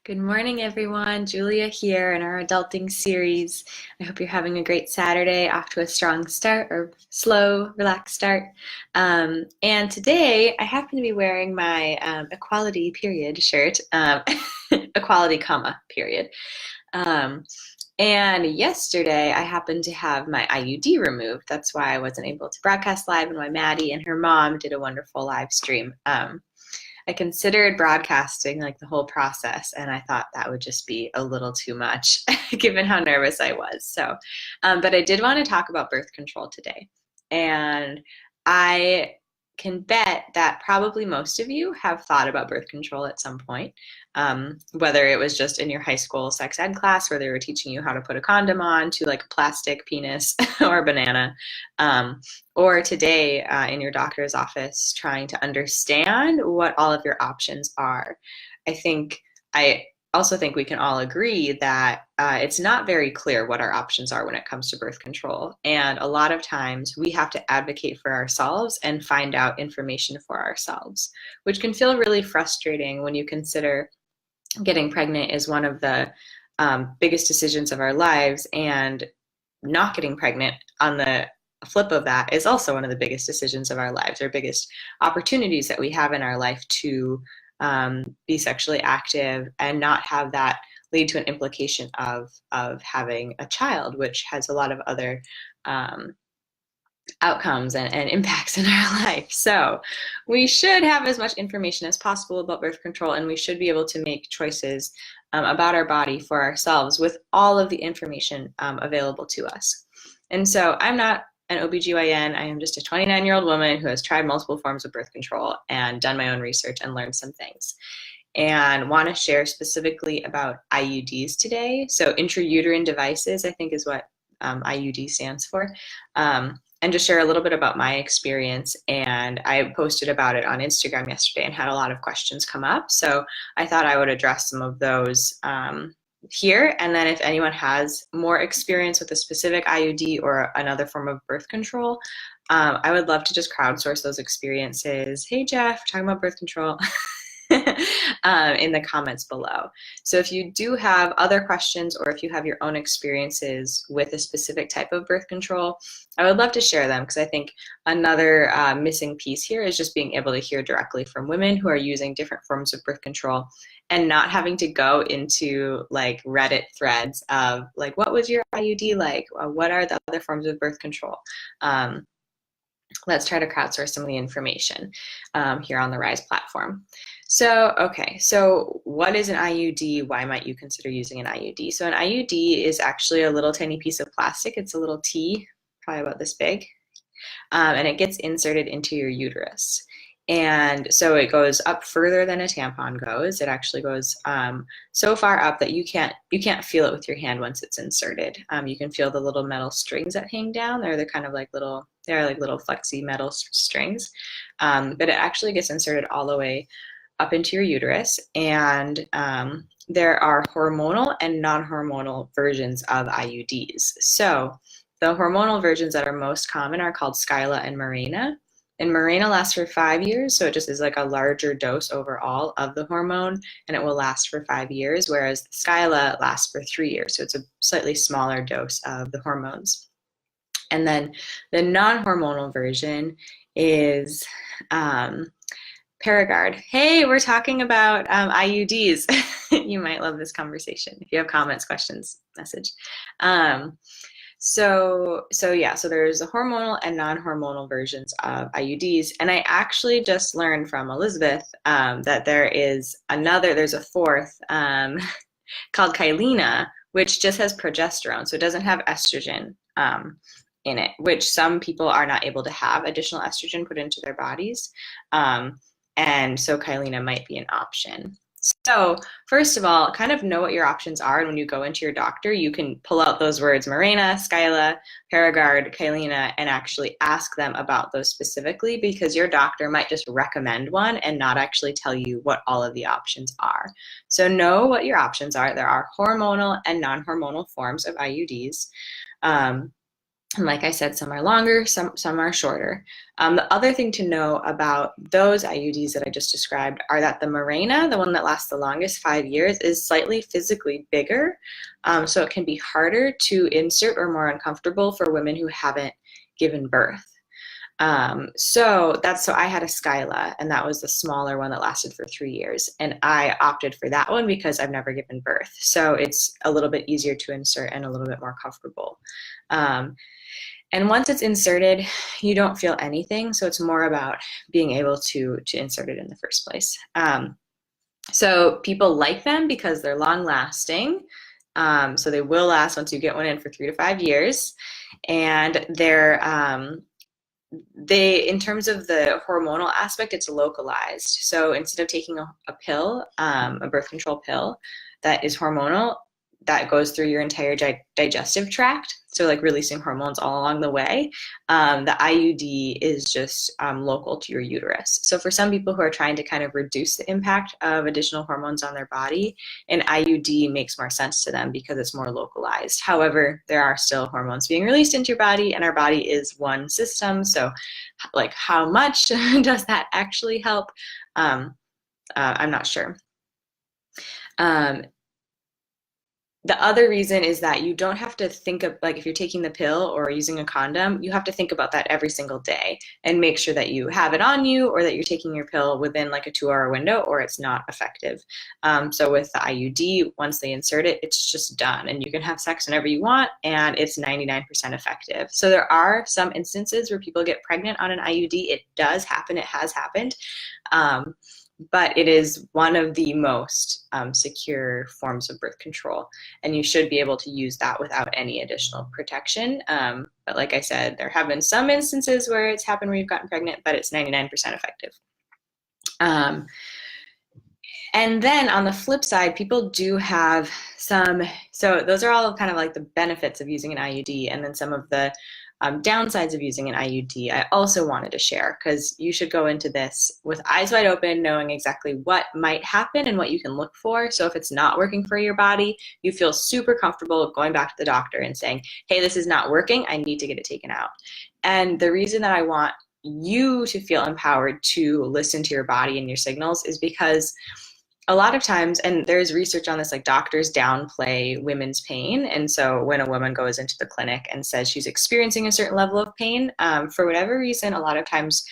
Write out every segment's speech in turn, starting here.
Good morning, everyone. Julia here in our adulting series. I hope you're having a great Saturday, off to a strong start or slow, relaxed start. And today I happen to be wearing my equality period shirt, equality comma period. Um, and yesterday I happened to have my IUD removed. That's why I wasn't able to broadcast live, and why Maddie and her mom did a wonderful live stream. I considered broadcasting like the whole process, and I thought that would just be a little too much given how nervous I was. But I did want to talk about birth control today. And I can bet that probably most of you have thought about birth control at some point, whether it was just in your high school sex ed class where they were teaching you how to put a condom on, to like a plastic penis or a banana, or today in your doctor's office trying to understand what all of your options are. I also think we can all agree that it's not very clear what our options are when it comes to birth control. And a lot of times we have to advocate for ourselves and find out information for ourselves, which can feel really frustrating when you consider getting pregnant is one of the biggest decisions of our lives, and not getting pregnant on the flip of that is also one of the biggest decisions of our lives, or biggest opportunities that we have in our life to be sexually active and not have that lead to an implication of having a child, which has a lot of other outcomes and impacts in our life. So we should have as much information as possible about birth control, and we should be able to make choices about our body for ourselves with all of the information available to us. And so I'm not an OBGYN. I am just a 29-year-old woman who has tried multiple forms of birth control and done my own research and learned some things, and want to share specifically about IUDs today. So intrauterine devices, I think, is what IUD stands for. And just share a little bit about my experience. And I posted about it on Instagram yesterday and had a lot of questions come up. So I thought I would address some of those here. And then if anyone has more experience with a specific IUD or another form of birth control, I would love to just crowdsource those experiences. Hey, Jeff, we're talking about birth control. In the comments below. So if you do have other questions, or if you have your own experiences with a specific type of birth control, I would love to share them, because I think another missing piece here is just being able to hear directly from women who are using different forms of birth control, and not having to go into like Reddit threads of like, what was your IUD like? What are the other forms of birth control? Let's try to crowdsource some of the information here on the Rise platform. So what is an IUD? Why might you consider using an IUD? So an IUD is actually a little tiny piece of plastic. It's a little T, probably about this big, and it gets inserted into your uterus. And so it goes up further than a tampon goes. It actually goes so far up that you can't feel it with your hand once it's inserted. You can feel the little metal strings that hang down. They're kind of like little flexy metal strings. But it actually gets inserted all the way up into your uterus. And there are hormonal and non-hormonal versions of IUDs. So the hormonal versions that are most common are called Skyla and Mirena. And Mirena lasts for 5 years, so it just is like a larger dose overall of the hormone, and it will last for 5 years, whereas Skyla lasts for 3 years, so it's a slightly smaller dose of the hormones. And then the non-hormonal version is Paragard. Hey, we're talking about IUDs. You might love this conversation. If you have comments, questions, message. So there's the hormonal and non-hormonal versions of IUDs. And I actually just learned from Elizabeth that there's a fourth called Kyleena, which just has progesterone. So it doesn't have estrogen in it, which some people are not able to have additional estrogen put into their bodies. And so Kyleena might be an option. So first of all, kind of know what your options are. And when you go into your doctor, you can pull out those words, Mirena, Skyla, Paragard, Kyleena, and actually ask them about those specifically, because your doctor might just recommend one and not actually tell you what all of the options are. So know what your options are. There are hormonal and non-hormonal forms of IUDs. And like I said, some are longer, some are shorter. The other thing to know about those IUDs that I just described are that the Mirena, the one that lasts the longest, 5 years, is slightly physically bigger. So it can be harder to insert or more uncomfortable for women who haven't given birth. So I had a Skyla, and that was the smaller one that lasted for 3 years. And I opted for that one because I've never given birth. So it's a little bit easier to insert and a little bit more comfortable. And once it's inserted, you don't feel anything. So it's more about being able to insert it in the first place. So people like them because they're long lasting. So they will last once you get one in for 3 to 5 years. And in terms of the hormonal aspect, it's localized. So instead of taking a pill, a birth control pill that is hormonal, that goes through your entire digestive tract, so like releasing hormones all along the way. The IUD is just local to your uterus. So for some people who are trying to kind of reduce the impact of additional hormones on their body, an IUD makes more sense to them because it's more localized. However, there are still hormones being released into your body, and our body is one system. So like how much does that actually help? I'm not sure. The other reason is that you don't have to think of, like, if you're taking the pill or using a condom, you have to think about that every single day and make sure that you have it on you or that you're taking your pill within like a 2-hour window or it's not effective. So with the IUD, once they insert it, it's just done and you can have sex whenever you want and it's 99% effective. So there are some instances where people get pregnant on an IUD. It does happen. It has happened. But it is one of the most secure forms of birth control, and you should be able to use that without any additional protection. But like I said, there have been some instances where it's happened where you've gotten pregnant, but it's 99% effective. And then on the flip side, people do have so those are all kind of like the benefits of using an IUD, and then some of the downsides of using an IUD I also wanted to share, because you should go into this with eyes wide open, knowing exactly what might happen and what you can look for. So if it's not working for your body, you feel super comfortable going back to the doctor and saying, hey, this is not working, I need to get it taken out. And the reason that I want you to feel empowered to listen to your body and your signals is because a lot of times, and there's research on this, like doctors downplay women's pain. And so when a woman goes into the clinic and says she's experiencing a certain level of pain, for whatever reason, a lot of times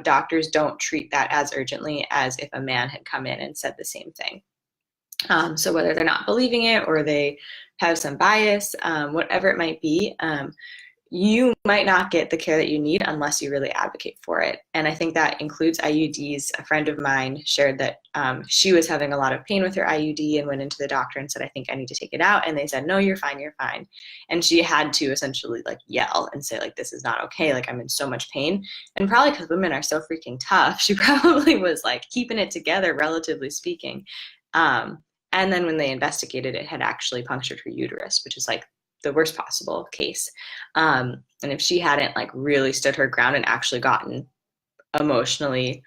doctors don't treat that as urgently as if a man had come in and said the same thing. So whether they're not believing it or they have some bias, whatever it might be, you might not get the care that you need unless you really advocate for it. And I think that includes IUDs. A friend of mine shared that she was having a lot of pain with her IUD and went into the doctor and said, I think I need to take it out. And they said, no, you're fine, you're fine. And she had to essentially like yell and say, like, this is not okay. Like, I'm in so much pain. And probably because women are so freaking tough, she probably was like keeping it together, relatively speaking. And then when they investigated, it had actually punctured her uterus, which is like the worst possible case. And if she hadn't like really stood her ground and actually gotten emotionally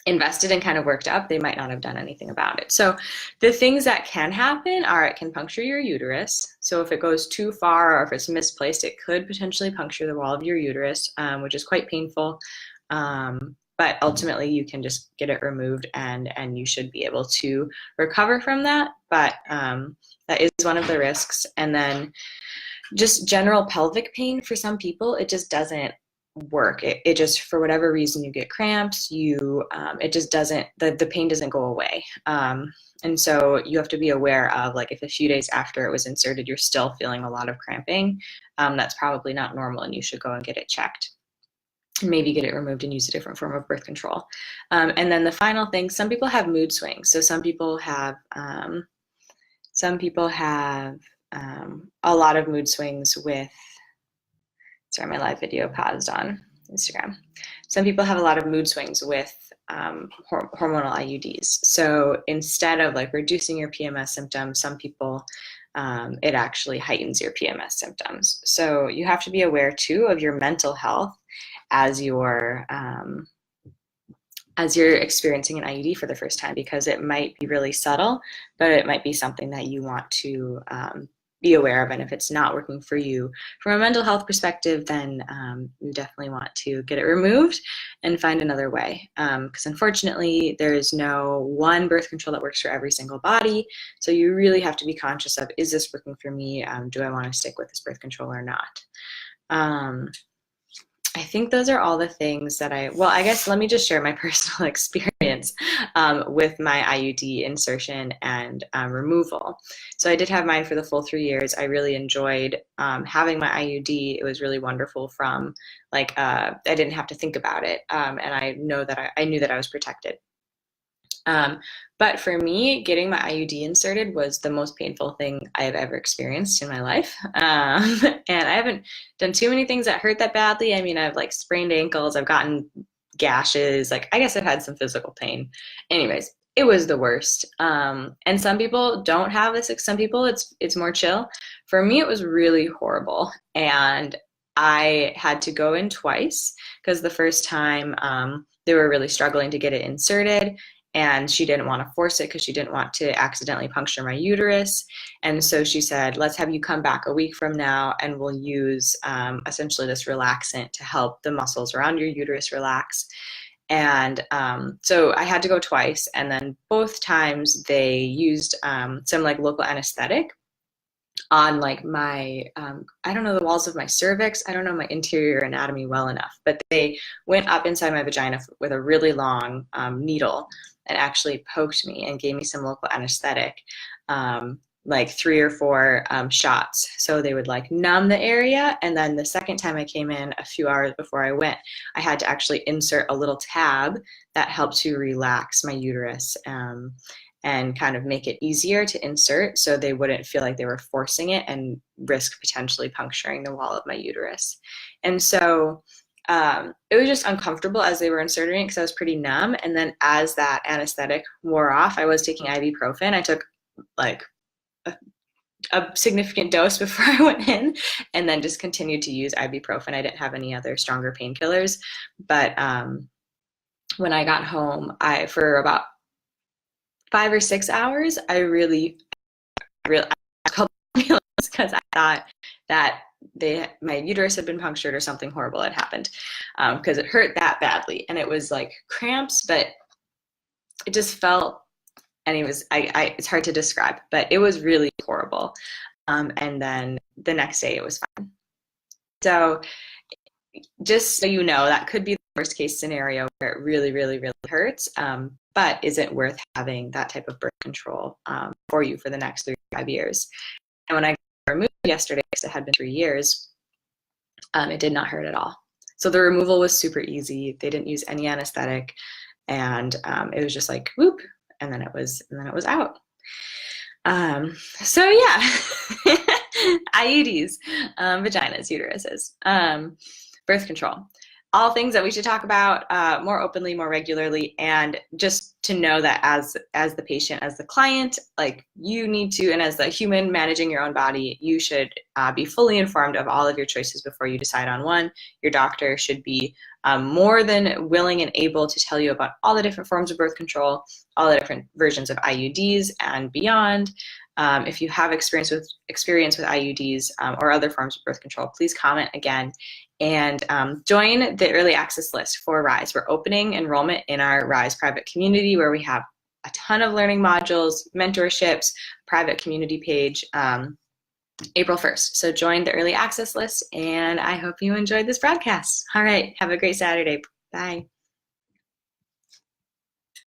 invested and kind of worked up, they might not have done anything about it. So the things that can happen are it can puncture your uterus. So if it goes too far or if it's misplaced, it could potentially puncture the wall of your uterus, which is quite painful. But ultimately you can just get it removed and you should be able to recover from that. But that is one of the risks. And then just general pelvic pain for some people, it just doesn't work. It just, for whatever reason, you get cramps, it just doesn't, the pain doesn't go away. And so you have to be aware of, like, if a few days after it was inserted, you're still feeling a lot of cramping, that's probably not normal and you should go and get it checked. Maybe get it removed and use a different form of birth control. And then the final thing, some people have mood swings. So some people have a lot of mood swings with, sorry, my live video paused on Instagram. Some people have a lot of mood swings with hormonal IUDs. So instead of like reducing your PMS symptoms, some people, it actually heightens your PMS symptoms. So you have to be aware too of your mental health as you're experiencing an IUD for the first time, because it might be really subtle, but it might be something that you want to be aware of. And if it's not working for you from a mental health perspective, then you definitely want to get it removed and find another way. Because unfortunately, there is no one birth control that works for every single body. So you really have to be conscious of, is this working for me? Do I want to stick with this birth control or not? I think those are all the things that I guess let me just share my personal experience with my IUD insertion and removal. So I did have mine for the full 3 years. I really enjoyed having my IUD. It was really wonderful from I didn't have to think about it. And I knew that I was protected. But for me, getting my IUD inserted was the most painful thing I have ever experienced in my life. And I haven't done too many things that hurt that badly. I mean, I've sprained ankles, I've gotten gashes, I guess I've had some physical pain. Anyways, it was the worst. And some people don't have this. Some people, it's more chill. For me, it was really horrible. And I had to go in twice because the first time they were really struggling to get it inserted. And she didn't want to force it because she didn't want to accidentally puncture my uterus. And so she said, let's have you come back a week from now and we'll use essentially this relaxant to help the muscles around your uterus relax. And so I had to go twice. And then both times they used some local anesthetic on my I don't know the walls of my cervix. I don't know my interior anatomy well enough, but they went up inside my vagina with a really long needle and actually poked me and gave me some local anesthetic, 3 or 4 shots. So they would numb the area. And then the second time I came in a few hours before I went, I had to actually insert a little tab that helped to relax my uterus and kind of make it easier to insert so they wouldn't feel like they were forcing it and risk potentially puncturing the wall of my uterus. And so it was just uncomfortable as they were inserting it because I was pretty numb. And then as that anesthetic wore off, I was taking ibuprofen. I took a significant dose before I went in and then just continued to use ibuprofen. I didn't have any other stronger painkillers. But when I got home, for about 5 or 6 hours, I really called the ambulance because I thought that my uterus had been punctured or something horrible had happened because it hurt that badly. And it was cramps, but it just felt, and it was, it's hard to describe, but it was really horrible. And then the next day it was fine. So just so you know, that could be the worst case scenario where it really, really, really hurts. But is it worth having that type of birth control for you for the next 3 to 5 years? And when I got removed yesterday, because it had been 3 years, it did not hurt at all. So the removal was super easy. They didn't use any anesthetic, and it was just whoop, and then it was out. So yeah, IUDs, vaginas, uteruses, birth control. All things that we should talk about more openly, more regularly, and just to know that as the patient, as the client, you need to, and as the human managing your own body, you should be fully informed of all of your choices before you decide on one. Your doctor should be more than willing and able to tell you about all the different forms of birth control, all the different versions of IUDs and beyond. If you have experience with IUDs or other forms of birth control, please comment again and join the early access list for RISE. We're opening enrollment in our RISE private community where we have a ton of learning modules, mentorships, private community page, April 1st. So join the early access list, and I hope you enjoyed this broadcast. All right, have a great Saturday. Bye.